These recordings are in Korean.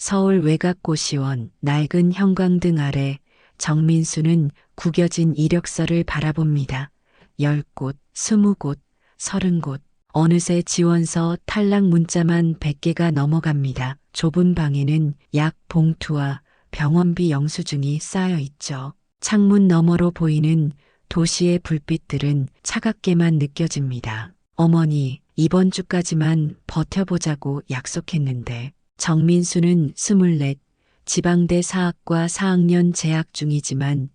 서울 외곽고시원 낡은 형광등 아래 정민수는 구겨진 이력서를 바라봅니다. 10곳, 20곳, 30곳. 어느새 지원서 탈락 문자만 100개가 넘어갑니다. 좁은 방에는 약 봉투와 병원비 영수증이 쌓여 있죠. 창문 너머로 보이는 도시의 불빛들은 차갑게만 느껴집니다. 어머니, 이번 주까지만 버텨보자고 약속했는데. 정민수는 24, 지방대 사학과 4학년 재학 중이지만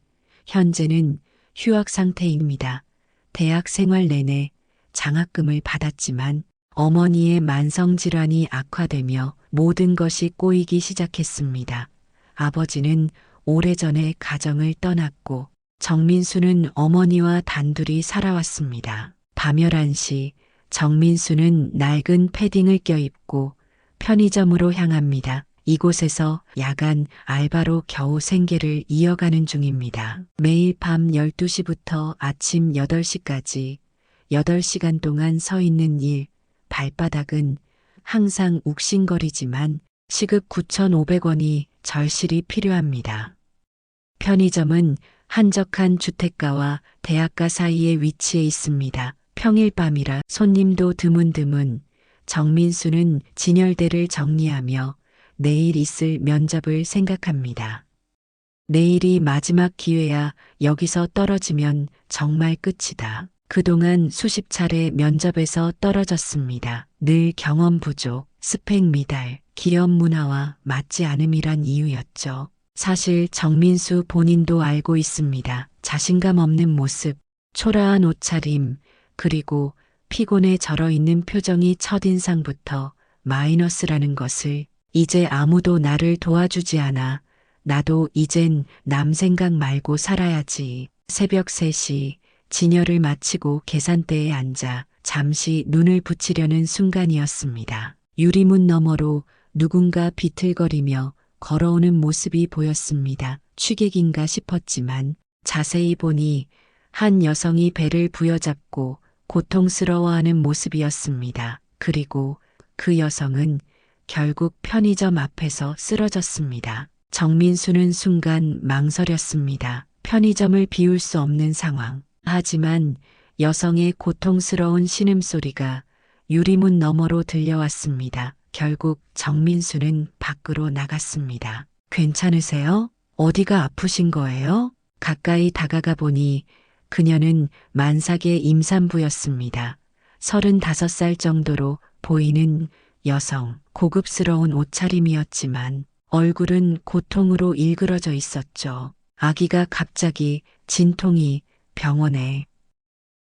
현재는 휴학 상태입니다. 대학 생활 내내 장학금을 받았지만 어머니의 만성질환이 악화되며 모든 것이 꼬이기 시작했습니다. 아버지는 오래전에 가정을 떠났고 정민수는 어머니와 단둘이 살아왔습니다. 밤 11시 정민수는 낡은 패딩을 껴입고 편의점으로 향합니다. 이곳에서 야간 알바로 겨우 생계를 이어가는 중입니다. 매일 밤 12시부터 아침 8시까지 8시간 동안 서 있는 일, 발바닥은 항상 욱신거리지만 시급 9,500원이 절실히 필요합니다. 편의점은 한적한 주택가와 대학가 사이에 위치해 있습니다. 평일 밤이라 손님도 드문드문. 정민수는 진열대를 정리하며 내일 있을 면접을 생각합니다. 내일이 마지막 기회야. 여기서 떨어지면 정말 끝이다. 그동안 수십 차례 면접에서 떨어졌습니다. 늘 경험 부족, 스펙 미달, 기업 문화와 맞지 않음이란 이유였죠. 사실 정민수 본인도 알고 있습니다. 자신감 없는 모습, 초라한 옷차림, 그리고 피곤에 절어 있는 표정이 첫인상부터 마이너스라는 것을. 이제 아무도 나를 도와주지 않아. 나도 이젠 남 생각 말고 살아야지. 새벽 3시 진열을 마치고 계산대에 앉아 잠시 눈을 붙이려는 순간이었습니다. 유리문 너머로 누군가 비틀거리며 걸어오는 모습이 보였습니다. 취객인가 싶었지만 자세히 보니 한 여성이 배를 부여잡고 고통스러워하는 모습이었습니다. 그리고 그 여성은 결국 편의점 앞에서 쓰러졌습니다. 정민수는 순간 망설였습니다. 편의점을 비울 수 없는 상황. 하지만 여성의 고통스러운 신음소리가 유리문 너머로 들려왔습니다. 결국 정민수는 밖으로 나갔습니다. 괜찮으세요? 어디가 아프신 거예요? 가까이 다가가 보니 그녀는 만삭의 임산부였습니다. 35살 정도로 보이는 여성, 고급스러운 옷차림이었지만 얼굴은 고통으로 일그러져 있었죠. 아기가 갑자기 진통이 병원에.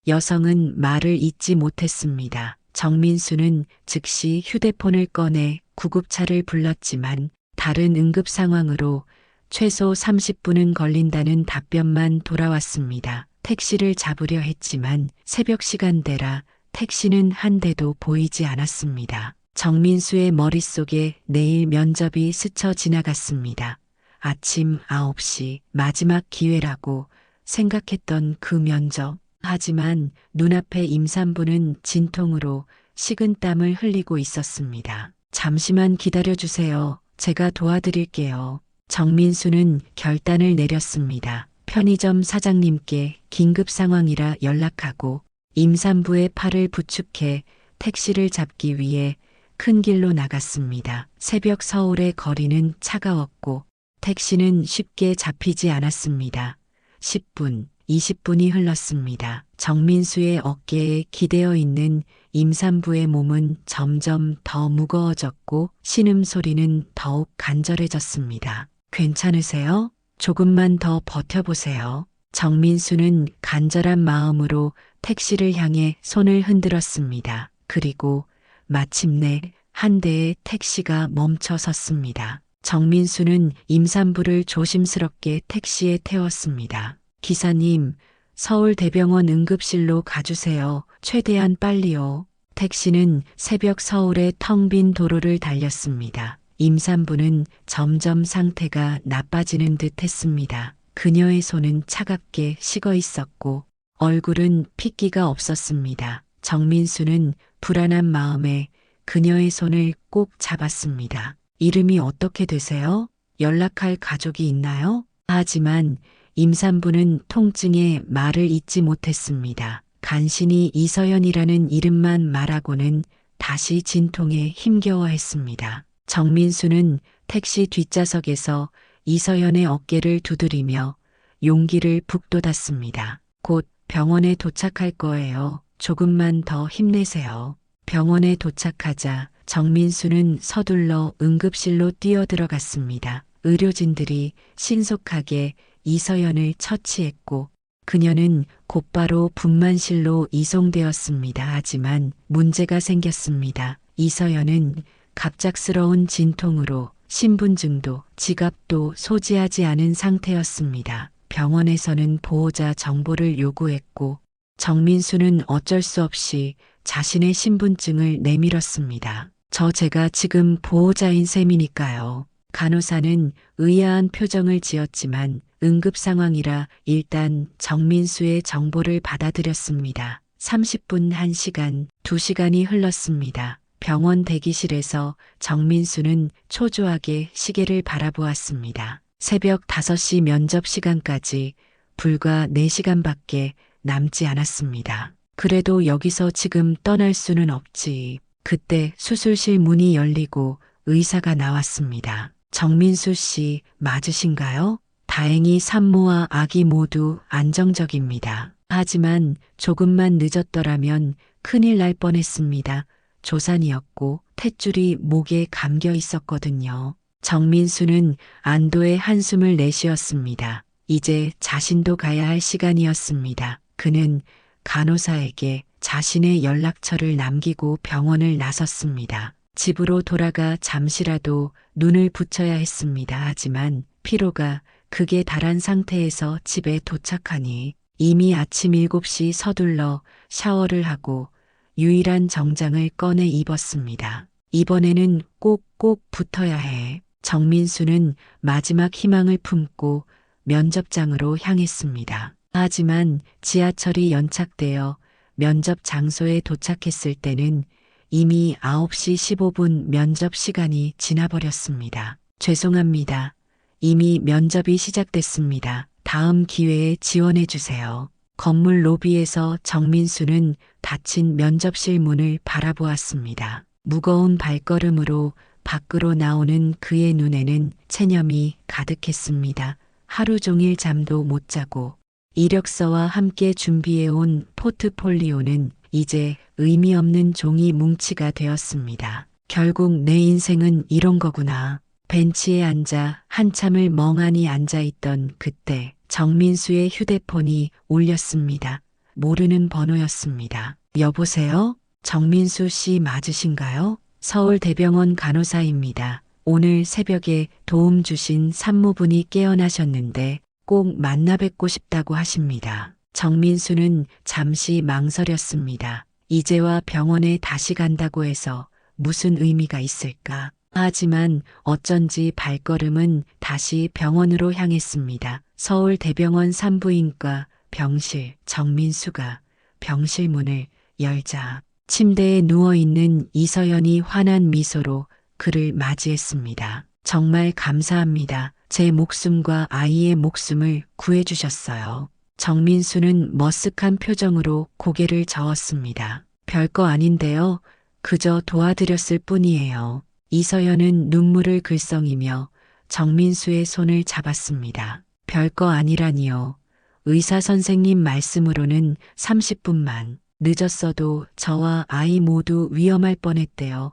여성은 말을 잇지 못했습니다. 정민수는 즉시 휴대폰을 꺼내 구급차를 불렀지만 다른 응급 상황으로 최소 30분은 걸린다는 답변만 돌아왔습니다. 택시를 잡으려 했지만 새벽 시간대라 택시는 한 대도 보이지 않았습니다. 정민수의 머릿속에 내일 면접이 스쳐 지나갔습니다. 아침 9시 마지막 기회라고 생각했던 그 면접. 하지만 눈앞의 임산부는 진통으로 식은땀을 흘리고 있었습니다. 잠시만 기다려주세요. 제가 도와드릴게요. 정민수는 결단을 내렸습니다. 편의점 사장님께 긴급 상황이라 연락하고 임산부의 팔을 부축해 택시를 잡기 위해 큰 길로 나갔습니다. 새벽 서울의 거리는 차가웠고 택시는 쉽게 잡히지 않았습니다. 10분, 20분이 흘렀습니다. 정민수의 어깨에 기대어 있는 임산부의 몸은 점점 더 무거워졌고 신음소리는 더욱 간절해졌습니다. 괜찮으세요? 조금만 더 버텨보세요. 정민수는 간절한 마음으로 택시를 향해 손을 흔들었습니다. 그리고 마침내 한 대의 택시가 멈춰 섰습니다. 정민수는 임산부를 조심스럽게 택시에 태웠습니다. 기사님, 서울대병원 응급실로 가주세요. 최대한 빨리요. 택시는 새벽 서울의 텅 빈 도로를 달렸습니다. 임산부는 점점 상태가 나빠지는 듯 했습니다. 그녀의 손은 차갑게 식어 있었고 얼굴은 핏기가 없었습니다. 정민수는 불안한 마음에 그녀의 손을 꼭 잡았습니다. 이름이 어떻게 되세요? 연락할 가족이 있나요? 하지만 임산부는 통증에 말을 잇지 못했습니다. 간신히 이서연이라는 이름만 말하고는 다시 진통에 힘겨워했습니다. 정민수는 택시 뒷좌석에서 이서연의 어깨를 두드리며 용기를 북돋았습니다. 곧 병원에 도착할 거예요. 조금만 더 힘내세요. 병원에 도착하자 정민수는 서둘러 응급실로 뛰어들어갔습니다. 의료진들이 신속하게 이서연을 처치했고 그녀는 곧바로 분만실로 이송되었습니다. 하지만 문제가 생겼습니다. 이서연은 갑작스러운 진통으로 신분증도 지갑도 소지하지 않은 상태였습니다. 병원에서는 보호자 정보를 요구했고 정민수는 어쩔 수 없이 자신의 신분증을 내밀었습니다. 제가 지금 보호자인 셈이니까요. 간호사는 의아한 표정을 지었지만 응급 상황이라 일단 정민수의 정보를 받아들였습니다. 30분, 1시간, 2시간이 흘렀습니다. 병원 대기실에서 정민수는 초조하게 시계를 바라보았습니다. 새벽 5시 면접 시간까지 불과 4시간밖에 남지 않았습니다. 그래도 여기서 지금 떠날 수는 없지. 그때 수술실 문이 열리고 의사가 나왔습니다. 정민수 씨 맞으신가요? 다행히 산모와 아기 모두 안정적입니다. 하지만 조금만 늦었더라면 큰일 날 뻔했습니다. 조산이었고 탯줄이 목에 감겨 있었거든요. 정민수는 안도의 한숨을 내쉬었습니다. 이제 자신도 가야 할 시간이었습니다. 그는 간호사에게 자신의 연락처를 남기고 병원을 나섰습니다. 집으로 돌아가 잠시라도 눈을 붙여야 했습니다. 하지만 피로가 극에 달한 상태에서 집에 도착하니 이미 아침 7시. 서둘러 샤워를 하고 유일한 정장을 꺼내 입었습니다. 이번에는 꼭꼭 붙어야 해. 정민수는 마지막 희망을 품고 면접장으로 향했습니다. 하지만 지하철이 연착되어 면접 장소에 도착했을 때는 이미 9시 15분 면접 시간이 지나버렸습니다. 죄송합니다. 이미 면접이 시작됐습니다. 다음 기회에 지원해 주세요. 건물 로비에서 정민수는 닫힌 면접실 문을 바라보았습니다. 무거운 발걸음으로 밖으로 나오는 그의 눈에는 체념이 가득했습니다. 하루 종일 잠도 못 자고 이력서와 함께 준비해온 포트폴리오는 이제 의미 없는 종이 뭉치가 되었습니다. 결국 내 인생은 이런 거구나. 벤치에 앉아 한참을 멍하니 앉아있던 그때 정민수의 휴대폰이 울렸습니다. 모르는 번호였습니다. 여보세요? 정민수 씨 맞으신가요? 서울대병원 간호사입니다. 오늘 새벽에 도움 주신 산모분이 깨어나셨는데 꼭 만나 뵙고 싶다고 하십니다. 정민수는 잠시 망설였습니다. 이제와 병원에 다시 간다고 해서 무슨 의미가 있을까? 하지만 어쩐지 발걸음은 다시 병원으로 향했습니다. 서울대병원 산부인과 병실. 정민수가 병실 문을 열자 침대에 누워있는 이서연이 환한 미소로 그를 맞이했습니다. 정말 감사합니다. 제 목숨과 아이의 목숨을 구해주셨어요. 정민수는 머쓱한 표정으로 고개를 저었습니다. 별거 아닌데요. 그저 도와드렸을 뿐이에요. 이서연은 눈물을 글썽이며 정민수의 손을 잡았습니다. 별거 아니라니요. 의사 선생님 말씀으로는 30분만 늦었어도 저와 아이 모두 위험할 뻔했대요.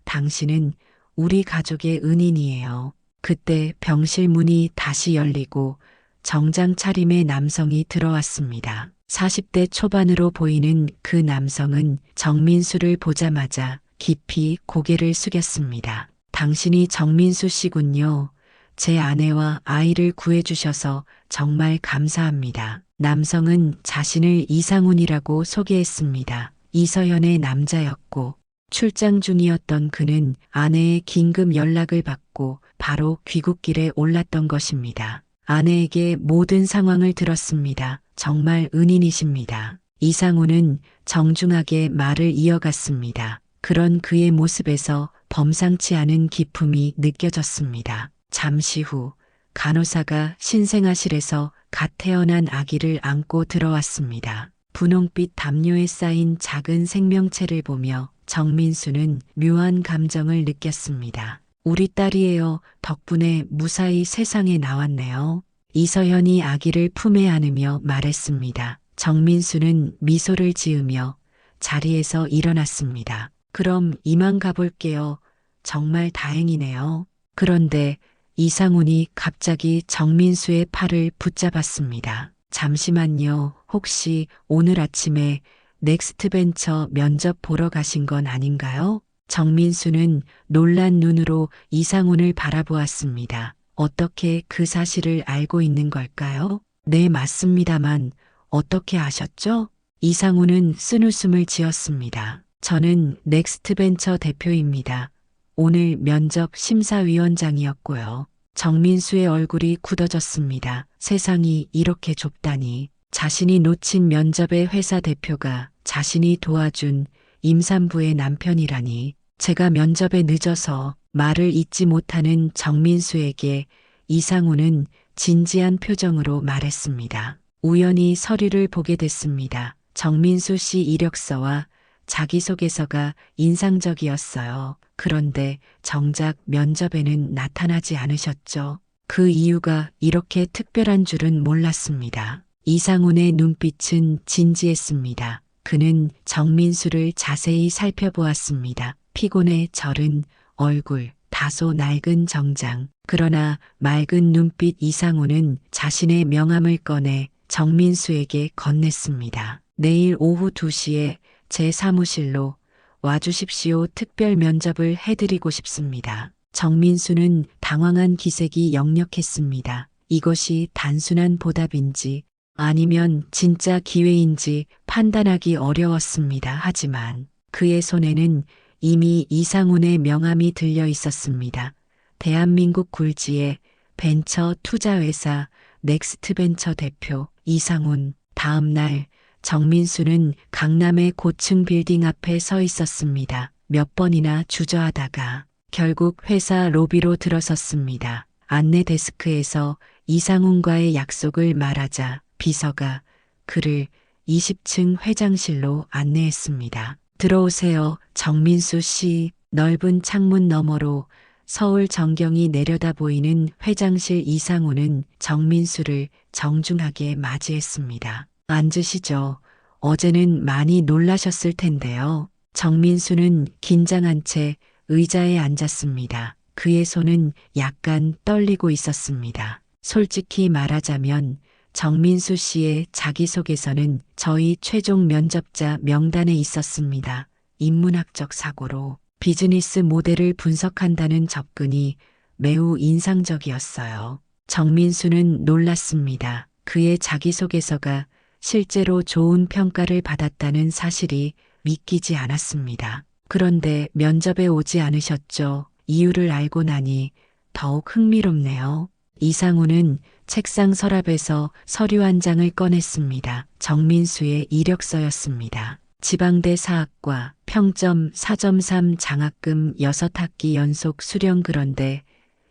당신은 우리 가족의 은인이에요. 그때 병실 문이 다시 열리고 정장 차림의 남성이 들어왔습니다. 40대 초반으로 보이는 그 남성은 정민수를 보자마자 깊이 고개를 숙였습니다. 당신이 정민수 씨군요. 제 아내와 아이를 구해주셔서 정말 감사합니다. 남성은 자신을 이상훈이라고 소개했습니다. 이서연의 남자였고 출장 중이었던 그는 아내의 긴급 연락을 받고 바로 귀국길에 올랐던 것입니다. 아내에게 모든 상황을 들었습니다. 정말 은인이십니다. 이상훈은 정중하게 말을 이어갔습니다. 그런 그의 모습에서 범상치 않은 기품이 느껴졌습니다. 잠시 후 간호사가 신생아실에서 갓 태어난 아기를 안고 들어왔습니다. 분홍빛 담요에 쌓인 작은 생명체를 보며 정민수는 묘한 감정을 느꼈습니다. 우리 딸이에요. 덕분에 무사히 세상에 나왔네요. 이서연이 아기를 품에 안으며 말했습니다. 정민수는 미소를 지으며 자리에서 일어났습니다. 그럼 이만 가볼게요. 정말 다행이네요. 그런데 이상훈이 갑자기 정민수의 팔을 붙잡았습니다. 잠시만요. 혹시 오늘 아침에 넥스트벤처 면접 보러 가신 건 아닌가요? 정민수는 놀란 눈으로 이상훈을 바라보았습니다. 어떻게 그 사실을 알고 있는 걸까요? 네, 맞습니다만 어떻게 아셨죠? 이상훈은 쓴웃음을 지었습니다. 저는 넥스트벤처 대표입니다. 오늘 면접 심사위원장이었고요. 정민수의 얼굴이 굳어졌습니다. 세상이 이렇게 좁다니. 자신이 놓친 면접의 회사 대표가 자신이 도와준 임산부의 남편이라니. 제가 면접에 늦어서 말을 잇지 못하는 정민수에게 이상훈은 진지한 표정으로 말했습니다. 우연히 서류를 보게 됐습니다. 정민수 씨 이력서와 자기소개서가 인상적이었어요. 그런데 정작 면접에는 나타나지 않으셨죠. 그 이유가 이렇게 특별한 줄은 몰랐습니다. 이상훈의 눈빛은 진지했습니다. 그는 정민수를 자세히 살펴보았습니다. 피곤에 절은 얼굴, 다소 낡은 정장. 그러나 맑은 눈빛 이상훈은 자신의 명함을 꺼내 정민수에게 건넸습니다. 내일 오후 2시에 제 사무실로 와주십시오. 특별 면접을 해드리고 싶습니다. 정민수는 당황한 기색이 역력했습니다. 이것이 단순한 보답인지 아니면 진짜 기회인지 판단하기 어려웠습니다. 하지만 그의 손에는 이미 이상훈의 명함이 들려 있었습니다. 대한민국 굴지의 벤처 투자회사 넥스트벤처 대표 이상훈. 다음 날 정민수는 강남의 고층 빌딩 앞에 서 있었습니다. 몇 번이나 주저하다가 결국 회사 로비로 들어섰습니다. 안내 데스크에서 이상훈과의 약속을 말하자 비서가 그를 20층 회장실로 안내했습니다. 들어오세요. 정민수 씨. 넓은 창문 너머로 서울 전경이 내려다 보이는 회장실. 이상훈은 정민수를 정중하게 맞이했습니다. 앉으시죠. 어제는 많이 놀라셨을 텐데요. 정민수는 긴장한 채 의자에 앉았습니다. 그의 손은 약간 떨리고 있었습니다. 솔직히 말하자면 정민수 씨의 자기소개서는 저희 최종 면접자 명단에 있었습니다. 인문학적 사고로 비즈니스 모델을 분석한다는 접근이 매우 인상적이었어요. 정민수는 놀랐습니다. 그의 자기소개서가 실제로 좋은 평가를 받았다는 사실이 믿기지 않았습니다. 그런데 면접에 오지 않으셨죠? 이유를 알고 나니 더욱 흥미롭네요. 이상훈은 책상 서랍에서 서류 한 장을 꺼냈습니다. 정민수의 이력서였습니다. 지방대 사학과 평점 4.3 장학금 6학기 연속 수령. 그런데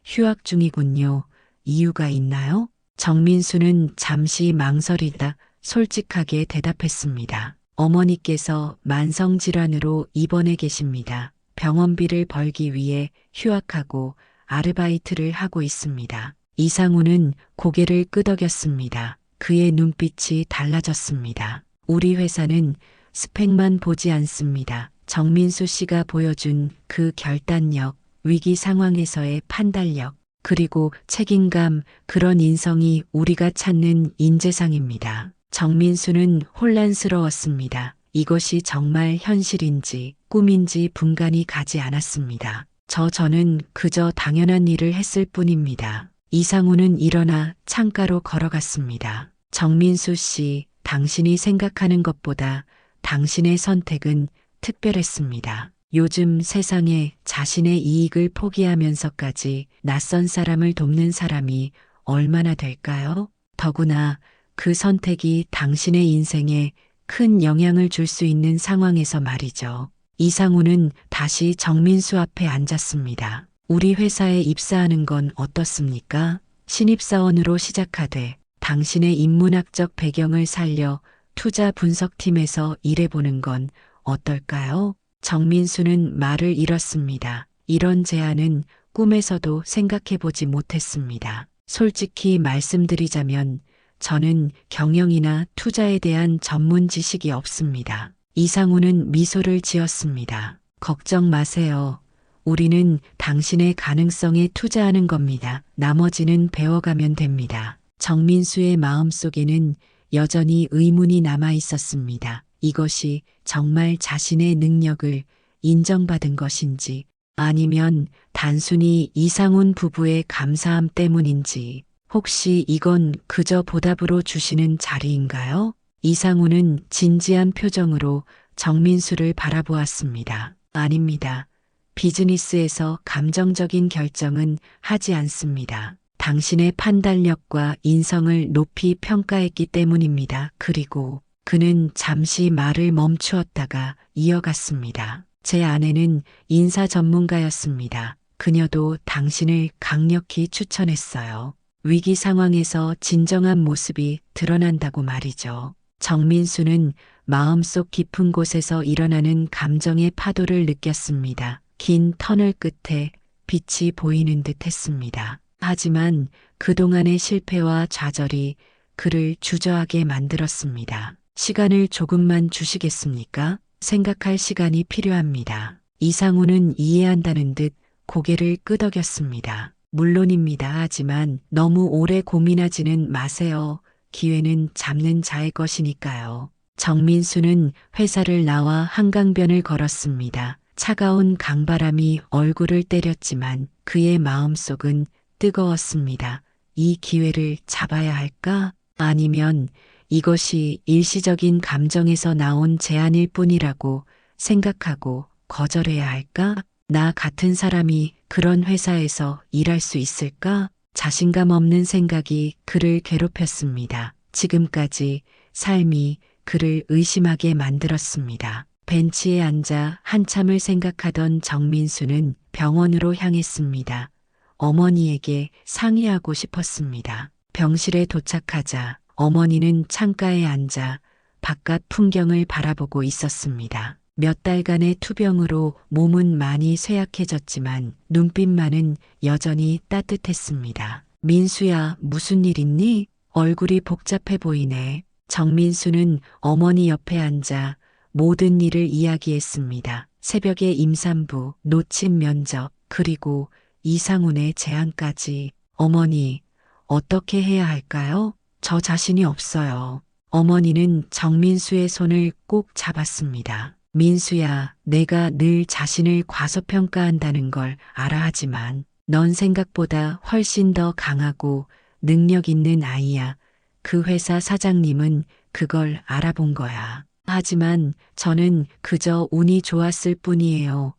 휴학 중이군요. 이유가 있나요? 정민수는 잠시 망설이다 솔직하게 대답했습니다. 어머니께서 만성질환으로 입원해 계십니다. 병원비를 벌기 위해 휴학하고 아르바이트를 하고 있습니다. 이상훈은 고개를 끄덕였습니다. 그의 눈빛이 달라졌습니다. 우리 회사는 스펙만 보지 않습니다. 정민수 씨가 보여준 그 결단력, 위기 상황에서의 판단력, 그리고 책임감, 그런 인성이 우리가 찾는 인재상입니다. 정민수는 혼란스러웠습니다. 이것이 정말 현실인지 꿈인지 분간이 가지 않았습니다. 저는 그저 당연한 일을 했을 뿐입니다. 이상훈은 일어나 창가로 걸어갔습니다. 정민수 씨, 당신이 생각하는 것보다 당신의 선택은 특별했습니다. 요즘 세상에 자신의 이익을 포기하면서까지 낯선 사람을 돕는 사람이 얼마나 될까요? 더구나 그 선택이 당신의 인생에 큰 영향을 줄 수 있는 상황에서 말이죠. 이상우는 다시 정민수 앞에 앉았습니다. 우리 회사에 입사하는 건 어떻습니까? 신입사원으로 시작하되 당신의 인문학적 배경을 살려 투자 분석팀에서 일해보는 건 어떨까요? 정민수는 말을 잃었습니다. 이런 제안은 꿈에서도 생각해보지 못했습니다. 솔직히 말씀드리자면 저는 경영이나 투자에 대한 전문 지식이 없습니다. 이상우는 미소를 지었습니다. 걱정 마세요. 우리는 당신의 가능성에 투자하는 겁니다. 나머지는 배워가면 됩니다. 정민수의 마음속에는 여전히 의문이 남아 있었습니다. 이것이 정말 자신의 능력을 인정받은 것인지 아니면 단순히 이상훈 부부의 감사함 때문인지 혹시 이건 그저 보답으로 주시는 자리인가요? 이상훈은 진지한 표정으로 정민수를 바라보았습니다. 아닙니다. 비즈니스에서 감정적인 결정은 하지 않습니다. 당신의 판단력과 인성을 높이 평가했기 때문입니다. 그리고 그는 잠시 말을 멈추었다가 이어갔습니다. 제 아내는 인사 전문가였습니다. 그녀도 당신을 강력히 추천했어요. 위기 상황에서 진정한 모습이 드러난다고 말이죠. 정민수는 마음속 깊은 곳에서 일어나는 감정의 파도를 느꼈습니다. 긴 터널 끝에 빛이 보이는 듯 했습니다. 하지만 그동안의 실패와 좌절이 그를 주저하게 만들었습니다. 시간을 조금만 주시겠습니까? 생각할 시간이 필요합니다. 이상우는 이해한다는 듯 고개를 끄덕였습니다. 물론입니다. 하지만 너무 오래 고민하지는 마세요. 기회는 잡는 자의 것이니까요. 정민수는 회사를 나와 한강변을 걸었습니다. 차가운 강바람이 얼굴을 때렸지만 그의 마음속은 뜨거웠습니다. 이 기회를 잡아야 할까? 아니면 이것이 일시적인 감정에서 나온 제안일 뿐이라고 생각하고 거절해야 할까? 나 같은 사람이 그런 회사에서 일할 수 있을까? 자신감 없는 생각이 그를 괴롭혔습니다. 지금까지 삶이 그를 의심하게 만들었습니다. 벤치에 앉아 한참을 생각하던 정민수는 병원으로 향했습니다. 어머니에게 상의하고 싶었습니다. 병실에 도착하자 어머니는 창가에 앉아 바깥 풍경을 바라보고 있었습니다. 몇 달간의 투병으로 몸은 많이 쇠약해졌지만 눈빛만은 여전히 따뜻했습니다. 민수야, 무슨 일 있니? 얼굴이 복잡해 보이네. 정민수는 어머니 옆에 앉아 모든 일을 이야기했습니다. 새벽의 임산부, 놓친 면접, 그리고 이상훈의 제안까지. 어머니, 어떻게 해야 할까요? 저 자신이 없어요. 어머니는 정민수의 손을 꼭 잡았습니다. 민수야, 내가 늘 자신을 과소평가한다는 걸 알아 하지만 넌 생각보다 훨씬 더 강하고 능력 있는 아이야. 그 회사 사장님은 그걸 알아본 거야. 하지만 저는 그저 운이 좋았을 뿐이에요.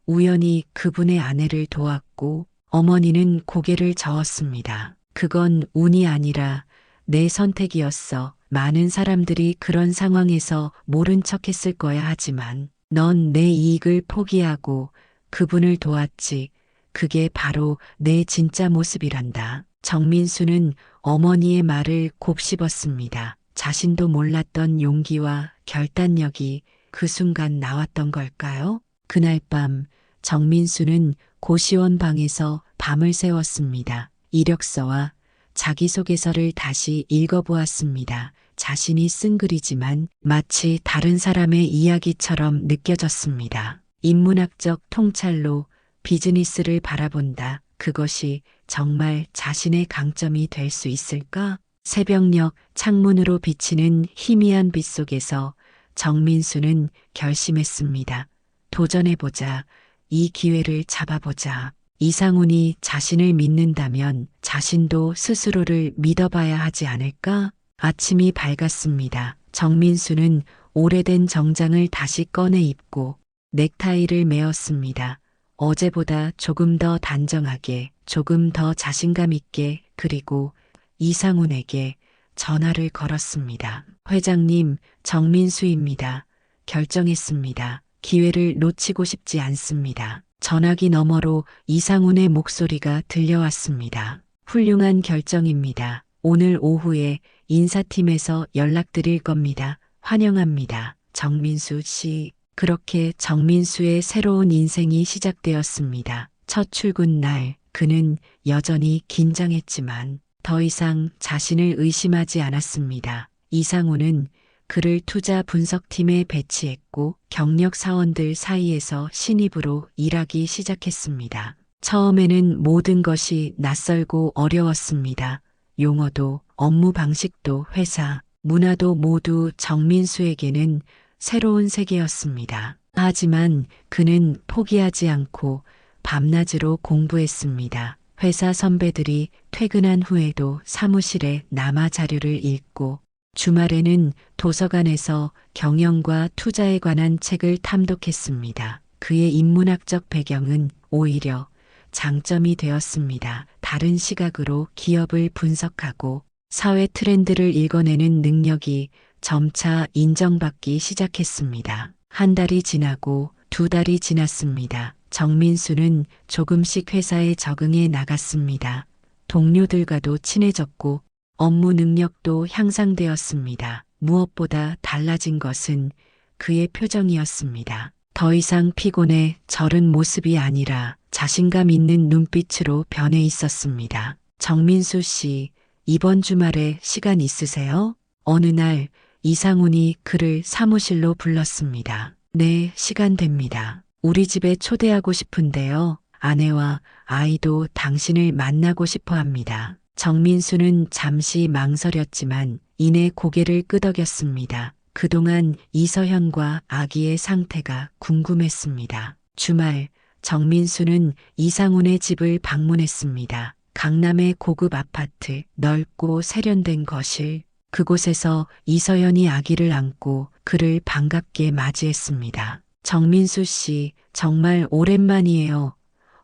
우연히 그분의 아내를 도왔고 어머니는 고개를 저었습니다. 그건 운이 아니라 내 선택이었어. 많은 사람들이 그런 상황에서 모른 척 했을 거야. 하지만 넌 내 이익을 포기하고 그분을 도왔지. 그게 바로 내 진짜 모습이란다. 정민수는 어머니의 말을 곱씹었습니다. 자신도 몰랐던 용기와 결단력이 그 순간 나왔던 걸까요? 그날 밤 정민수는 고시원 방에서 밤을 새웠습니다. 이력서와 자기소개서를 다시 읽어보았습니다. 자신이 쓴 글이지만 마치 다른 사람의 이야기처럼 느껴졌습니다. 인문학적 통찰로 비즈니스를 바라본다. 그것이 정말 자신의 강점이 될 수 있을까? 새벽녘 창문으로 비치는 희미한 빛 속에서 정민수는 결심했습니다. 도전해보자. 이 기회를 잡아보자. 이상훈이 자신을 믿는다면 자신도 스스로를 믿어봐야 하지 않을까? 아침이 밝았습니다. 정민수는 오래된 정장을 다시 꺼내 입고 넥타이를 메었습니다. 어제보다 조금 더 단정하게, 조금 더 자신감 있게, 그리고 이상훈에게 전화를 걸었습니다. 회장님, 정민수입니다. 결정했습니다. 기회를 놓치고 싶지 않습니다. 전화기 너머로 이상훈의 목소리가 들려왔습니다. 훌륭한 결정입니다. 오늘 오후에 인사팀에서 연락드릴 겁니다. 환영합니다. 정민수 씨. 그렇게 정민수의 새로운 인생이 시작되었습니다. 첫 출근 날 그는 여전히 긴장했지만 더 이상 자신을 의심하지 않았습니다. 이상훈은 그를 투자 분석팀에 배치했고 경력 사원들 사이에서 신입으로 일하기 시작했습니다. 처음에는 모든 것이 낯설고 어려웠습니다. 용어도 업무 방식도 회사 문화도 모두 정민수에게는 새로운 세계였습니다. 하지만 그는 포기하지 않고 밤낮으로 공부했습니다. 회사 선배들이 퇴근한 후에도 사무실에 남아 자료를 읽고 주말에는 도서관에서 경영과 투자에 관한 책을 탐독했습니다. 그의 인문학적 배경은 오히려 장점이 되었습니다. 다른 시각으로 기업을 분석하고 사회 트렌드를 읽어내는 능력이 점차 인정받기 시작했습니다. 한 달이 지나고 두 달이 지났습니다. 정민수는 조금씩 회사에 적응해 나갔습니다. 동료들과도 친해졌고 업무 능력도 향상되었습니다. 무엇보다 달라진 것은 그의 표정이었습니다. 더 이상 피곤해 절은 모습이 아니라 자신감 있는 눈빛으로 변해 있었습니다. 정민수 씨, 이번 주말에 시간 있으세요? 어느 날 이상훈이 그를 사무실로 불렀습니다. 네, 시간 됩니다. 우리 집에 초대하고 싶은데요. 아내와 아이도 당신을 만나고 싶어 합니다. 정민수는 잠시 망설였지만 이내 고개를 끄덕였습니다. 그동안 이서현과 아기의 상태가 궁금했습니다. 주말 정민수는 이상훈의 집을 방문했습니다. 강남의 고급 아파트, 넓고 세련된 거실, 그곳에서 이서연이 아기를 안고 그를 반갑게 맞이했습니다. 정민수 씨, 정말 오랜만이에요.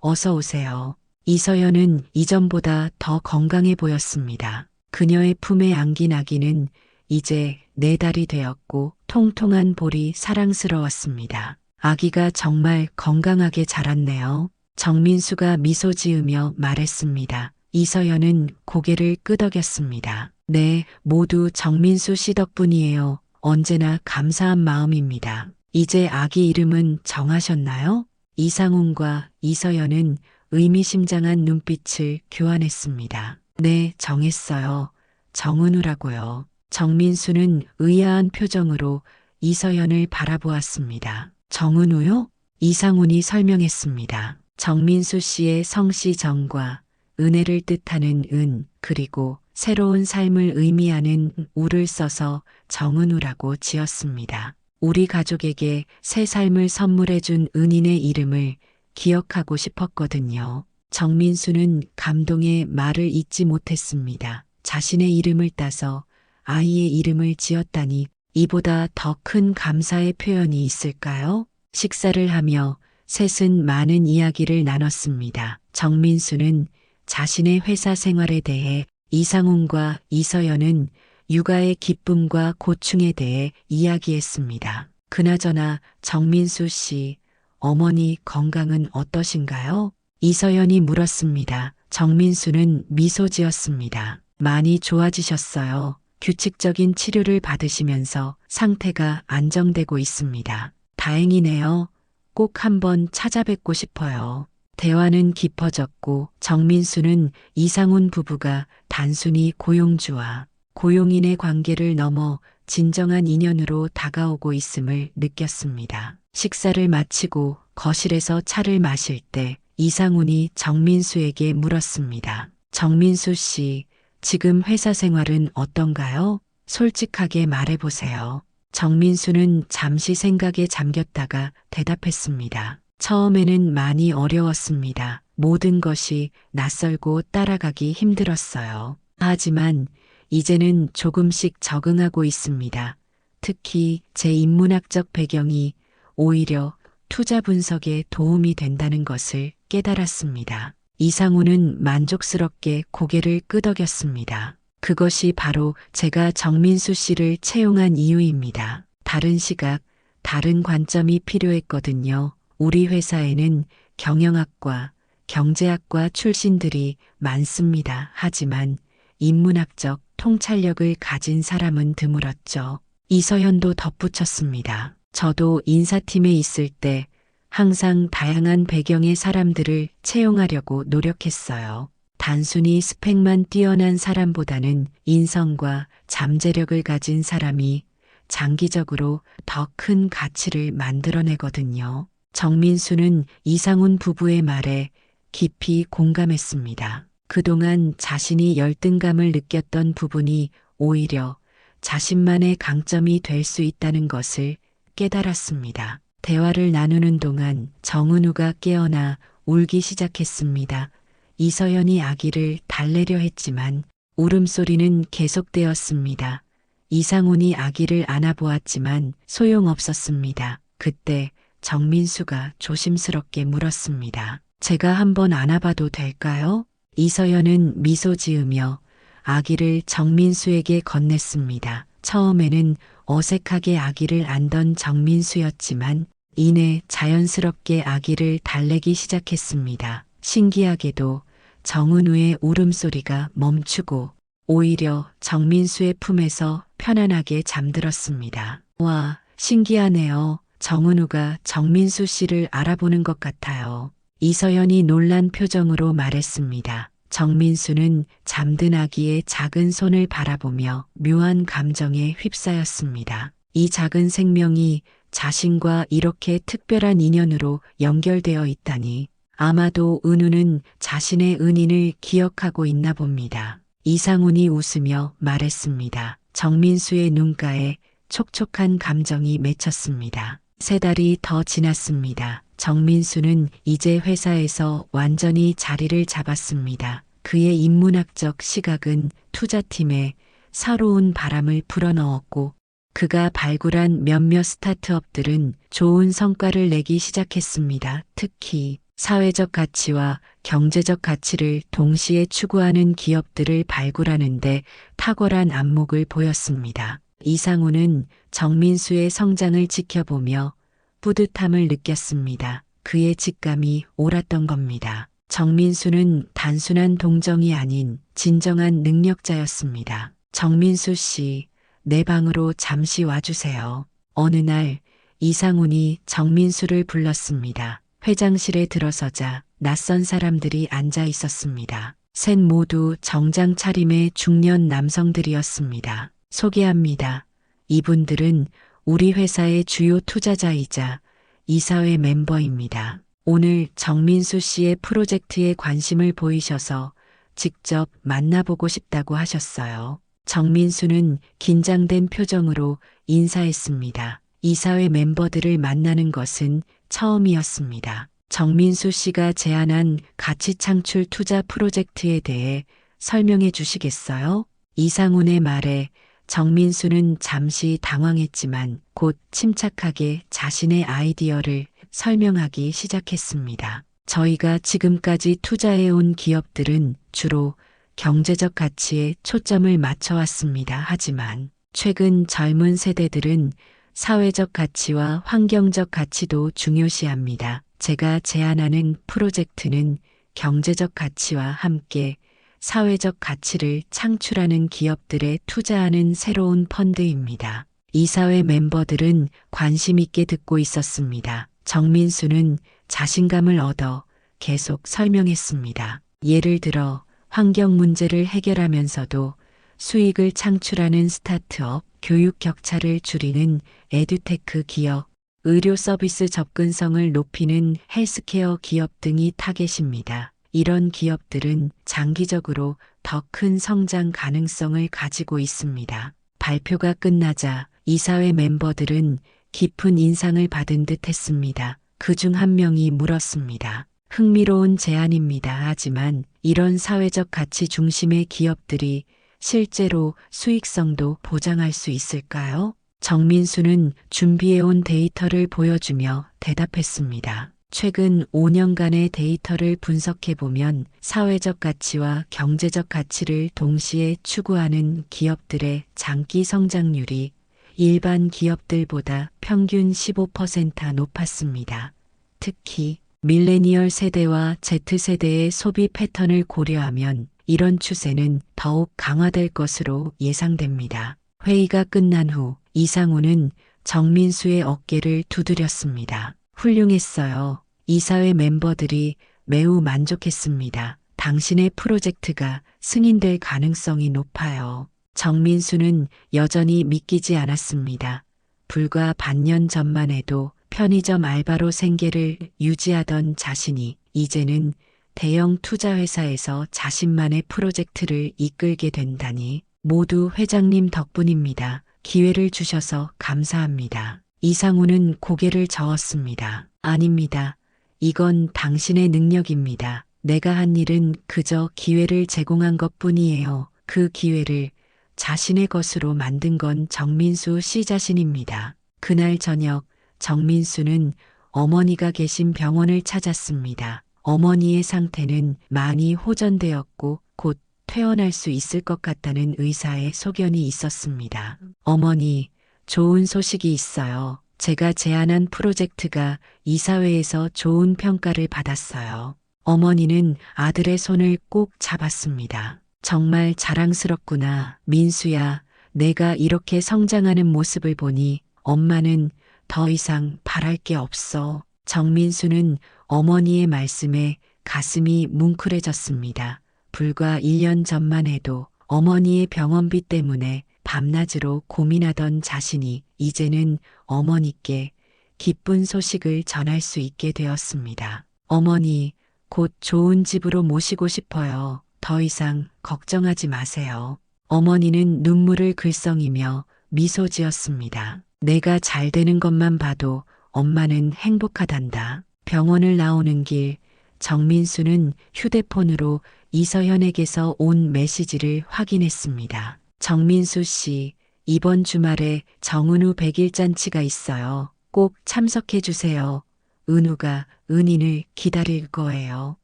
어서 오세요. 이서연은 이전보다 더 건강해 보였습니다. 그녀의 품에 안긴 아기는 이제 4달이 되었고 통통한 볼이 사랑스러웠습니다. 아기가 정말 건강하게 자랐네요. 정민수가 미소 지으며 말했습니다. 이서연은 고개를 끄덕였습니다. 네, 모두 정민수 씨 덕분이에요. 언제나 감사한 마음입니다. 이제 아기 이름은 정하셨나요? 이상훈과 이서연은 의미심장한 눈빛을 교환했습니다. 네, 정했어요. 정은우라고요. 정민수는 의아한 표정으로 이서연을 바라보았습니다. 정은우요? 이상훈이 설명했습니다. 정민수 씨의 성씨 정과 은혜를 뜻하는 은, 그리고 새로운 삶을 의미하는 우를 써서 정은우라고 지었습니다. 우리 가족에게 새 삶을 선물해준 은인의 이름을 기억하고 싶었거든요. 정민수는 감동의 말을 잇지 못했습니다. 자신의 이름을 따서 아이의 이름을 지었다니 이보다 더 큰 감사의 표현이 있을까요? 식사를 하며 셋은 많은 이야기를 나눴습니다. 정민수는 자신의 회사 생활에 대해, 이상훈과 이서연은 육아의 기쁨과 고충에 대해 이야기했습니다. 그나저나 정민수 씨, 어머니 건강은 어떠신가요? 이서연이 물었습니다. 정민수는 미소 지었습니다. 많이 좋아지셨어요. 규칙적인 치료를 받으시면서 상태가 안정되고 있습니다. 다행이네요. 꼭 한번 찾아뵙고 싶어요. 대화는 깊어졌고 정민수는 이상훈 부부가 단순히 고용주와 고용인의 관계를 넘어 진정한 인연으로 다가오고 있음을 느꼈습니다. 식사를 마치고 거실에서 차를 마실 때 이상훈이 정민수에게 물었습니다. 정민수 씨, 지금 회사 생활은 어떤가요? 솔직하게 말해보세요. 정민수는 잠시 생각에 잠겼다가 대답했습니다. 처음에는 많이 어려웠습니다. 모든 것이 낯설고 따라가기 힘들었어요. 하지만 이제는 조금씩 적응하고 있습니다. 특히 제 인문학적 배경이 오히려 투자 분석에 도움이 된다는 것을 깨달았습니다. 이상훈은 만족스럽게 고개를 끄덕였습니다. 그것이 바로 제가 정민수 씨를 채용한 이유입니다. 다른 시각, 다른 관점이 필요했거든요. 우리 회사에는 경영학과, 경제학과 출신들이 많습니다. 하지만 인문학적 통찰력을 가진 사람은 드물었죠. 이서현도 덧붙였습니다. 저도 인사팀에 있을 때 항상 다양한 배경의 사람들을 채용하려고 노력했어요. 단순히 스펙만 뛰어난 사람보다는 인성과 잠재력을 가진 사람이 장기적으로 더 큰 가치를 만들어내거든요. 정민수는 이상훈 부부의 말에 깊이 공감했습니다. 그동안 자신이 열등감을 느꼈던 부분이 오히려 자신만의 강점이 될 수 있다는 것을 깨달았습니다. 대화를 나누는 동안 정은우가 깨어나 울기 시작했습니다. 이서연이 아기를 달래려 했지만 울음소리는 계속되었습니다. 이상훈이 아기를 안아보았지만 소용없었습니다. 그때 정민수가 조심스럽게 물었습니다. 제가 한번 안아봐도 될까요? 이서연은 미소 지으며 아기를 정민수에게 건넸습니다. 처음에는 어색하게 아기를 안던 정민수였지만 이내 자연스럽게 아기를 달래기 시작했습니다. 신기하게도 정은우의 울음소리가 멈추고 오히려 정민수의 품에서 편안하게 잠들었습니다. 와, 신기하네요. 정은우가 정민수 씨를 알아보는 것 같아요. 이서연이 놀란 표정으로 말했습니다. 정민수는 잠든 아기의 작은 손을 바라보며 묘한 감정에 휩싸였습니다. 이 작은 생명이 자신과 이렇게 특별한 인연으로 연결되어 있다니 아마도 은우는 자신의 은인을 기억하고 있나 봅니다. 이상훈이 웃으며 말했습니다. 정민수의 눈가에 촉촉한 감정이 맺혔습니다. 3달이 더 지났습니다. 정민수는 이제 회사에서 완전히 자리를 잡았습니다. 그의 인문학적 시각은 투자팀에 새로운 바람을 불어넣었고 그가 발굴한 몇몇 스타트업들은 좋은 성과를 내기 시작했습니다. 특히 사회적 가치와 경제적 가치를 동시에 추구하는 기업들을 발굴하는데 탁월한 안목을 보였습니다. 이상훈은 정민수의 성장을 지켜보며 뿌듯함을 느꼈습니다. 그의 직감이 옳았던 겁니다. 정민수는 단순한 동정이 아닌 진정한 능력자였습니다. 정민수 씨, 내 방으로 잠시 와주세요. 어느 날 이상훈이 정민수를 불렀습니다. 회장실에 들어서자 낯선 사람들이 앉아 있었습니다. 셋 모두 정장 차림의 중년 남성들이었습니다. 소개합니다. 이분들은 우리 회사의 주요 투자자이자 이사회 멤버입니다. 오늘 정민수 씨의 프로젝트에 관심을 보이셔서 직접 만나보고 싶다고 하셨어요. 정민수는 긴장된 표정으로 인사했습니다. 이사회 멤버들을 만나는 것은 처음이었습니다. 정민수 씨가 제안한 가치 창출 투자 프로젝트에 대해 설명해 주시겠어요? 이상훈의 말에 정민수는 잠시 당황했지만 곧 침착하게 자신의 아이디어를 설명하기 시작했습니다. 저희가 지금까지 투자해온 기업들은 주로 경제적 가치에 초점을 맞춰왔습니다. 하지만 최근 젊은 세대들은 사회적 가치와 환경적 가치도 중요시합니다. 제가 제안하는 프로젝트는 경제적 가치와 함께 사회적 가치를 창출하는 기업들에 투자하는 새로운 펀드입니다. 이사회 멤버들은 관심 있게 듣고 있었습니다. 정민수는 자신감을 얻어 계속 설명했습니다. 예를 들어 환경 문제를 해결하면서도 수익을 창출하는 스타트업, 교육 격차를 줄이는 에듀테크 기업, 의료 서비스 접근성을 높이는 헬스케어 기업 등이 타겟입니다. 이런 기업들은 장기적으로 더 큰 성장 가능성을 가지고 있습니다. 발표가 끝나자 이사회 멤버들은 깊은 인상을 받은 듯 했습니다. 그중 한 명이 물었습니다. 흥미로운 제안입니다. 하지만 이런 사회적 가치 중심의 기업들이 실제로 수익성도 보장할 수 있을까요? 정민수는 준비해온 데이터를 보여주며 대답했습니다. 최근 5년간의 데이터를 분석해보면 사회적 가치와 경제적 가치를 동시에 추구하는 기업들의 장기 성장률이 일반 기업들보다 평균 15% 높았습니다. 특히 밀레니얼 세대와 Z세대의 소비 패턴을 고려하면 이런 추세는 더욱 강화될 것으로 예상됩니다. 회의가 끝난 후 이상우는 정민수의 어깨를 두드렸습니다. 훌륭했어요. 이사회 멤버들이 매우 만족했습니다. 당신의 프로젝트가 승인될 가능성이 높아요. 정민수는 여전히 믿기지 않았습니다. 불과 반년 전만 해도 편의점 알바로 생계를 유지하던 자신이 이제는 대형 투자회사에서 자신만의 프로젝트를 이끌게 된다니 모두 회장님 덕분입니다. 기회를 주셔서 감사합니다. 이상우는 고개를 저었습니다. 아닙니다. 이건 당신의 능력입니다. 내가 한 일은 그저 기회를 제공한 것뿐이에요. 그 기회를 자신의 것으로 만든 건 정민수 씨 자신입니다. 그날 저녁 정민수는 어머니가 계신 병원을 찾았습니다. 어머니의 상태는 많이 호전되었고 곧 퇴원할 수 있을 것 같다는 의사의 소견이 있었습니다. 어머니, 좋은 소식이 있어요. 제가 제안한 프로젝트가 이사회에서 좋은 평가를 받았어요. 어머니는 아들의 손을 꼭 잡았습니다. 정말 자랑스럽구나. 민수야, 내가 이렇게 성장하는 모습을 보니 엄마는 더 이상 바랄 게 없어. 정민수는 어머니의 말씀에 가슴이 뭉클해졌습니다. 불과 1년 전만 해도 어머니의 병원비 때문에 밤낮으로 고민하던 자신이 이제는 어머니께 기쁜 소식을 전할 수 있게 되었습니다. 어머니, 곧 좋은 집으로 모시고 싶어요. 더 이상 걱정하지 마세요. 어머니는 눈물을 글썽이며 미소 지었습니다. 내가 잘 되는 것만 봐도 엄마는 행복하단다. 병원을 나오는 길 정민수는 휴대폰으로 이서현에게서 온 메시지를 확인했습니다. 정민수 씨, 이번 주말에 정은우 100일 잔치가 있어요. 꼭 참석해 주세요. 은우가 은인을 기다릴 거예요.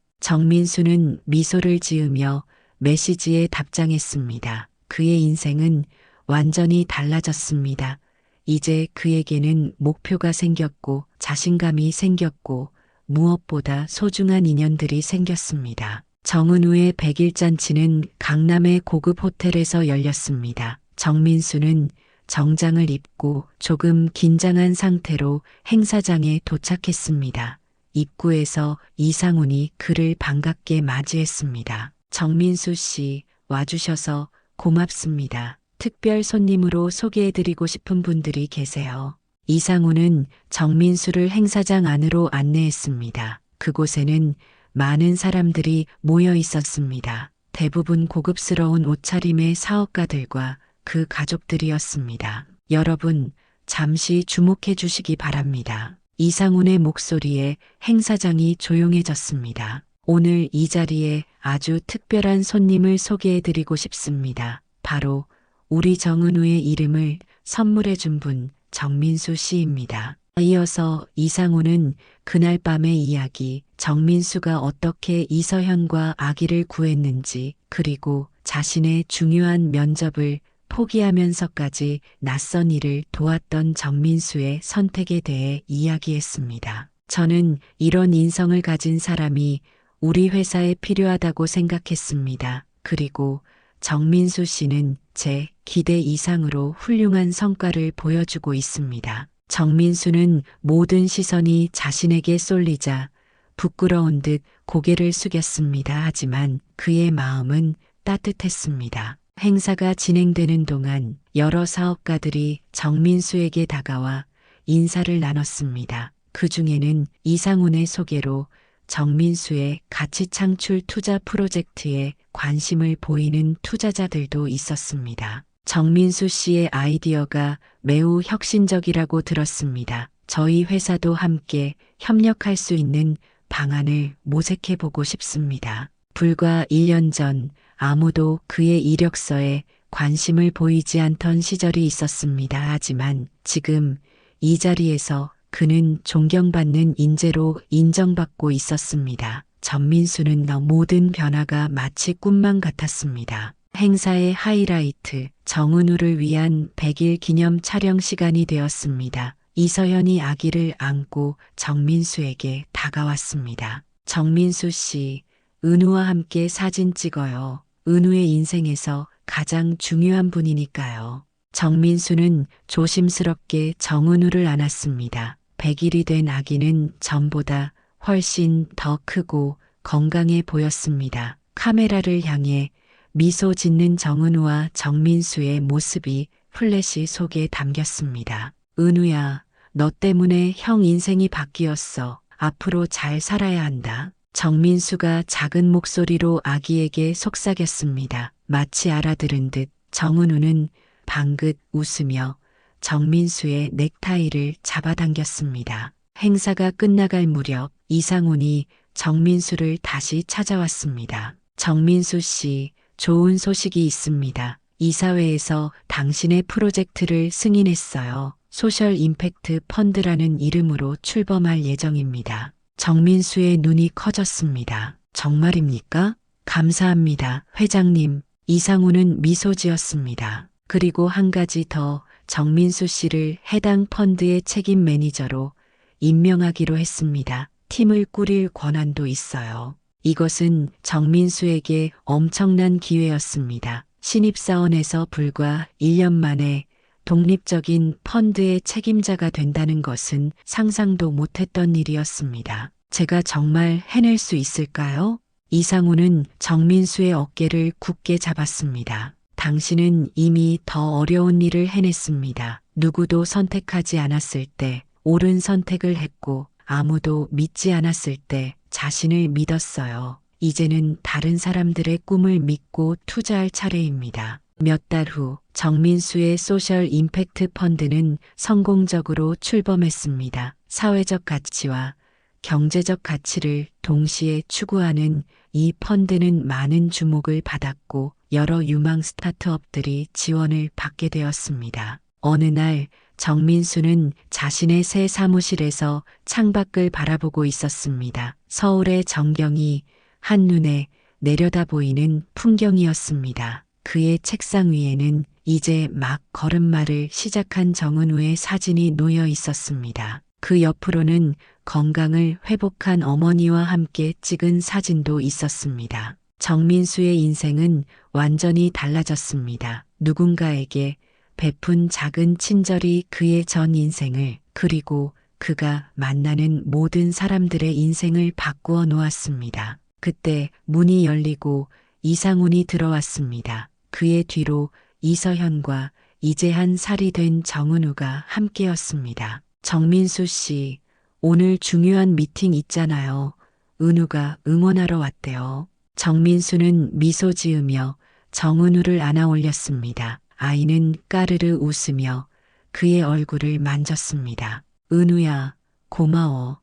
정민수는 미소를 지으며 메시지에 답장했습니다. 그의 인생은 완전히 달라졌습니다. 이제 그에게는 목표가 생겼고 자신감이 생겼고 무엇보다 소중한 인연들이 생겼습니다. 정은우의 100일 잔치는 강남의 고급 호텔에서 열렸습니다. 정민수는 정장을 입고 조금 긴장한 상태로 행사장에 도착했습니다. 입구에서 이상훈이 그를 반갑게 맞이했습니다. 정민수 씨, 와주셔서 고맙습니다. 특별 손님으로 소개해드리고 싶은 분들이 계세요. 이상훈은 정민수를 행사장 안으로 안내했습니다. 그곳에는 많은 사람들이 모여 있었습니다. 대부분 고급스러운 옷차림의 사업가들과 그 가족들이었습니다. 여러분, 잠시 주목해 주시기 바랍니다. 이상훈의 목소리에 행사장이 조용해졌습니다. 오늘 이 자리에 아주 특별한 손님을 소개해 드리고 싶습니다. 바로 우리 정은우의 이름을 선물해 준 분 정민수 씨입니다. 이어서 이상훈은 그날 밤의 이야기, 정민수가 어떻게 이서현과 아기를 구했는지, 그리고 자신의 중요한 면접을 포기하면서까지 낯선 일을 도왔던 정민수의 선택에 대해 이야기했습니다. 저는 이런 인성을 가진 사람이 우리 회사에 필요하다고 생각했습니다. 그리고 정민수 씨는 제 기대 이상으로 훌륭한 성과를 보여주고 있습니다. 정민수는 모든 시선이 자신에게 쏠리자 부끄러운 듯 고개를 숙였습니다. 하지만 그의 마음은 따뜻했습니다. 행사가 진행되는 동안 여러 사업가들이 정민수에게 다가와 인사를 나눴습니다. 그 중에는 이상훈의 소개로 정민수의 가치 창출 투자 프로젝트에 관심을 보이는 투자자들도 있었습니다. 정민수 씨의 아이디어가 매우 혁신적이라고 들었습니다. 저희 회사도 함께 협력할 수 있는 방안을 모색해 보고 싶습니다. 불과 1년 전 아무도 그의 이력서에 관심을 보이지 않던 시절이 있었습니다. 하지만 지금 이 자리에서 그는 존경받는 인재로 인정받고 있었습니다. 정민수는 모든 변화가 마치 꿈만 같았습니다. 행사의 하이라이트, 정은우를 위한 100일 기념 촬영 시간이 되었습니다. 이서현이 아기를 안고 정민수에게 다가왔습니다. 정민수 씨, 은우와 함께 사진 찍어요. 은우의 인생에서 가장 중요한 분이니까요. 정민수는 조심스럽게 정은우를 안았습니다. 100일이 된 아기는 전보다 훨씬 더 크고 건강해 보였습니다. 카메라를 향해 미소 짓는 정은우와 정민수의 모습이 플래시 속에 담겼습니다. 은우야, 너 때문에 형 인생이 바뀌었어. 앞으로 잘 살아야 한다. 정민수가 작은 목소리로 아기에게 속삭였습니다. 마치 알아들은 듯 정은우는 방긋 웃으며 정민수의 넥타이를 잡아당겼습니다. 행사가 끝나갈 무렵 이상훈이 정민수를 다시 찾아왔습니다. 정민수 씨, 좋은 소식이 있습니다. 이사회에서 당신의 프로젝트를 승인했어요. 소셜 임팩트 펀드라는 이름으로 출범할 예정입니다. 정민수의 눈이 커졌습니다. 정말입니까? 감사합니다, 회장님. 이상훈은 미소 지었습니다. 그리고 한 가지 더, 정민수 씨를 해당 펀드의 책임 매니저로 임명하기로 했습니다. 팀을 꾸릴 권한도 있어요. 이것은 정민수에게 엄청난 기회였습니다. 신입사원에서 불과 1년 만에 독립적인 펀드의 책임자가 된다는 것은 상상도 못했던 일이었습니다. 제가 정말 해낼 수 있을까요? 이상훈은 정민수의 어깨를 굳게 잡았습니다. 당신은 이미 더 어려운 일을 해냈습니다. 누구도 선택하지 않았을 때 옳은 선택을 했고 아무도 믿지 않았을 때 자신을 믿었어요. 이제는 다른 사람들의 꿈을 믿고 투자할 차례입니다. 몇 달 후 정민수의 소셜 임팩트 펀드는 성공적으로 출범했습니다. 사회적 가치와 경제적 가치를 동시에 추구하는 이 펀드는 많은 주목을 받았고 여러 유망 스타트업들이 지원을 받게 되었습니다. 어느 날 정민수는 자신의 새 사무실에서 창밖을 바라보고 있었습니다. 서울의 전경이 한눈에 내려다 보이는 풍경이었습니다. 그의 책상 위에는 이제 막 걸음마를 시작한 정은우의 사진이 놓여 있었습니다. 그 옆으로는 건강을 회복한 어머니와 함께 찍은 사진도 있었습니다. 정민수의 인생은 완전히 달라졌습니다. 누군가에게 베푼 작은 친절이 그의 전 인생을, 그리고 그가 만나는 모든 사람들의 인생을 바꾸어 놓았습니다. 그때 문이 열리고 이상훈이 들어왔습니다. 그의 뒤로 이서현과 이제 한 살이 된 정은우가 함께였습니다. 정민수 씨, 오늘 중요한 미팅 있잖아요. 은우가 응원하러 왔대요. 정민수는 미소 지으며 정은우를 안아 올렸습니다. 아이는 까르르 웃으며 그의 얼굴을 만졌습니다. 은우야, 고마워.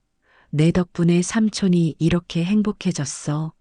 내 덕분에 삼촌이 이렇게 행복해졌어.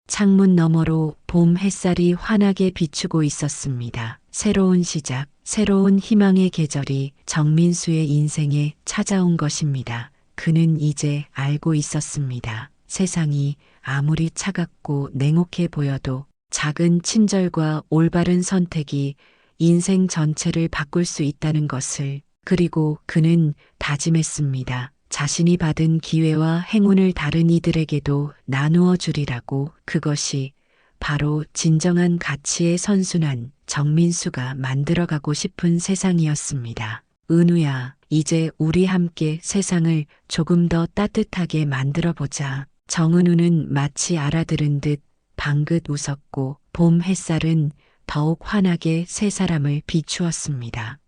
창문 너머로 봄 햇살이 환하게 비추고 있었습니다. 새로운 시작, 새로운 희망의 계절이 정민수의 인생에 찾아온 것입니다. 그는 이제 알고 있었습니다. 세상이 아무리 차갑고 냉혹해 보여도 작은 친절과 올바른 선택이 인생 전체를 바꿀 수 있다는 것을. 그리고 그는 다짐했습니다. 자신이 받은 기회와 행운을 다른 이들에게도 나누어 주리라고. 그것이 바로 진정한 가치의 선순환, 정민수가 만들어가고 싶은 세상이었습니다. 은우야, 이제 우리 함께 세상을 조금 더 따뜻하게 만들어보자. 정은우는 마치 알아들은 듯 방긋 웃었고 봄 햇살은 더욱 환하게 세 사람을 비추었습니다.